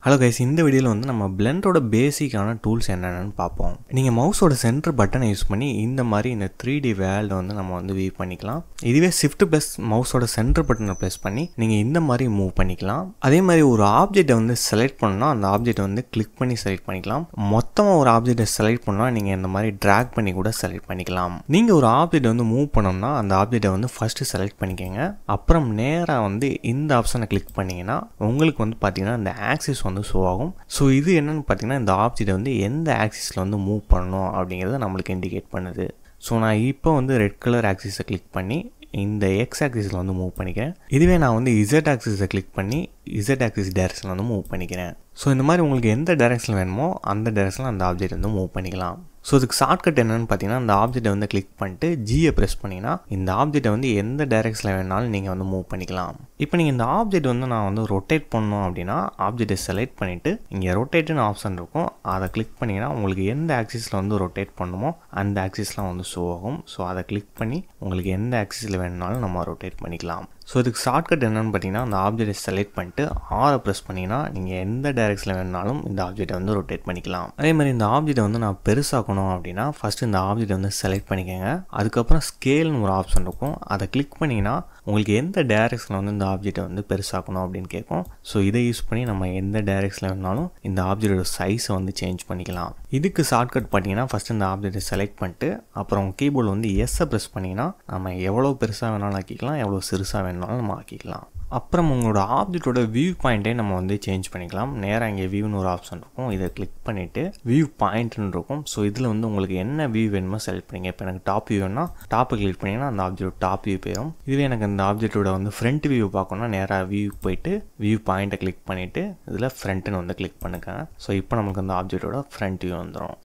Hello guys, இந்த வீடியோவில் வந்து நம்ம பிளெண்டரோட பேசிக்கான டூல்ஸ் என்னென்னு பார்ப்போம். நீங்கள் மவுஸோட சென்டர் பட்டனை யூஸ் பண்ணி இந்த மாதிரி இந்த 3D வேர்ல்டை வந்து நம்ம வந்து வியூ பண்ணிக்கலாம். இதுவே ஷிஃப்ட் ப்ளஸ் மவுஸோட சென்டர் பட்டனை ப்ரெஸ் பண்ணி நீங்கள் இந்த மாதிரி மூவ் பண்ணிக்கலாம். அதே மாதிரி ஒரு ஆப்ஜெக்டை வந்து செலக்ட் பண்ணால் அந்த ஆப்ஜெக்டை வந்து கிளிக் பண்ணி செலக்ட் பண்ணிக்கலாம். மொத்தமாக ஒரு ஆப்ஜெக்டை செலக்ட் பண்ணால் நீங்கள் இந்த மாதிரி ட்ராக் பண்ணி கூட செலக்ட் பண்ணிக்கலாம். நீங்கள் ஒரு ஆப்ஜெக்டை வந்து மூவ் பண்ணோம்னா அந்த ஆப்ஜெக்டை வந்து ஃபஸ்ட்டு செலக்ட் பண்ணிக்கோங்க. அப்புறம் நேராக வந்து இந்த ஆப்ஷனை கிளிக் பண்ணிங்கன்னா உங்களுக்கு வந்து பார்த்தீங்கன்னா இந்த ஆக்சிஸ் வந்து ஷோ ஆகும். ஸோ இது என்னென்னு பார்த்தீங்கன்னா இந்த ஆப்ஜெக்டை வந்து எந்த ஆக்சிஸில் வந்து மூவ் பண்ணணும் அப்படிங்கிறத நம்மளுக்கு இண்டிகேட் பண்ணுது. ஸோ நான் இப்போ வந்து ரெட் கலர் ஆக்சிஸை கிளிக் பண்ணி இந்த எக்ஸ் ஆக்சிஸில் வந்து மூவ் பண்ணிக்கிறேன். இதுவே நான் வந்து இசட் ஆக்சிஸை கிளிக் பண்ணி இசட் ஆக்சிஸ் டைரக்ஷனில் வந்து மூவ் பண்ணிக்கிறேன். ஸோ இந்த மாதிரி உங்களுக்கு எந்த டைரக்ஷனில் வேணுமோ அந்த டைரக்ஷனில் அந்த ஆப்ஜெக்ட் வந்து மூவ் பண்ணிக்கலாம். ஸோ இதுக்கு ஷார்ட்கட் என்னென்னு பார்த்தீங்கன்னா அந்த ஆப்ஜெக்டை வந்து கிளிக் பண்ணிட்டு ஜியை ப்ரெஸ் பண்ணிங்கன்னா இந்த ஆப்ஜெக்டை வந்து எந்த டைரக்ஷனில் வேணாலும் நீங்கள் வந்து மூவ் பண்ணிக்கலாம். இப்போ நீங்கள் இந்த ஆப்ஜெக்ட் வந்து நான் வந்து ரொட்டேட் பண்ணணும் அப்படின்னா ஆப்ஜெக்டை செலக்ட் பண்ணிவிட்டு இங்கே ரொட்டேட்டுன்னு ஆப்ஷன் இருக்கும், அதை கிளிக் பண்ணிங்கன்னா உங்களுக்கு எந்த ஆக்சிஸில் வந்து ரொட்டேட் பண்ணுமோ அந்த ஆக்சிஸ்லாம் வந்து ஷோ ஆகும். ஸோ அதை கிளிக் பண்ணி உங்களுக்கு எந்த ஆக்சிஸில் வேணுனாலும் நம்ம ரொட்டேட் பண்ணிக்கலாம். ஸோ இதுக்கு ஷார்ட்கட் என்னென்னு பார்த்தீங்கன்னா அந்த ஆப்ஜெக்டை செலக்ட் பண்ணிட்டு ஆரை ப்ரெஸ் பண்ணிங்கன்னா நீங்கள் எந்த டைரக்ஷனில் வேணுனாலும் இந்த ஆப்ஜெக்டை வந்து ரொட்டேட் பண்ணிக்கலாம். அதே மாதிரி இந்த ஆப்ஜெக்டை வந்து நான் பெருசாக்கணும் அப்படின்னா ஃபஸ்ட்டு இந்த ஆப்ஜெக்டை வந்து செலக்ட் பண்ணிக்கோங்க. அதுக்கப்புறம் ஸ்கேல்னு ஒரு ஆப்ஷன் இருக்கும், அதை கிளிக் பண்ணிங்கன்னா உங்களுக்கு எந்த டைரக்ஷனில் வந்து இந்த ஆப்ஜெக்டை வந்து பெருசாக்கணும் அப்படின்னு கேட்கும். ஸோ இதை யூஸ் பண்ணி நம்ம எந்த டைரக்ஷனில் வேணுனாலும் இந்த ஆப்ஜெக்டோட சைஸை வந்து சேஞ்ச் பண்ணிக்கலாம். இதுக்கு ஷார்ட்கட் பார்த்தீங்கன்னா ஃபஸ்ட்டு இந்த ஆப்ஜெக்டை செலக்ட் பண்ணிட்டு அப்புறம் கீபோர்டில் வந்து எஸ்ஸை ப்ரெஸ் பண்ணிங்கன்னா நம்ம எவ்வளோ பெருசாக வேணாலும் ஆக்கிக்கலாம், எவ்வளோ சிறுசாக வேணாலும் நம்ம ஆக்கிக்கலாம். அப்புறம் உங்களோட ஆப்ஜெக்டோட வியூ பாயிண்ட்டே நம்ம வந்து சேஞ்ச் பண்ணிக்கலாம். நேராக இங்கே வியூன்னு ஒரு ஆப்ஷன் இருக்கும், இதை கிளிக் பண்ணிவிட்டு வியூ பாயிண்ட்னு இருக்கும். ஸோ இதில் வந்து உங்களுக்கு என்ன வியூ வேணுமோ செலக்ட் பண்ணிங்க. இப்போ எனக்கு டாப் வியூ வேணும்னா டாப்பை கிளிக் பண்ணிங்கன்னா அந்த ஆப்ஜெக்ட் டாப் வியூ போயிடும். இதுவே எனக்கு அந்த ஆப்ஜெக்டோட வந்து ஃப்ரண்ட் வியூ பார்க்கணும்னா நேராக வியூ போயிட்டு வியூ பாயிண்ட்டை கிளிக் பண்ணிவிட்டு இதில் ஃப்ரண்ட்டுன்னு வந்து கிளிக் பண்ணுங்க. ஸோ இப்போ நமக்கு அந்த ஆப்ஜெக்டோட ஃப்ரண்ட் வியூ வந்துடும்.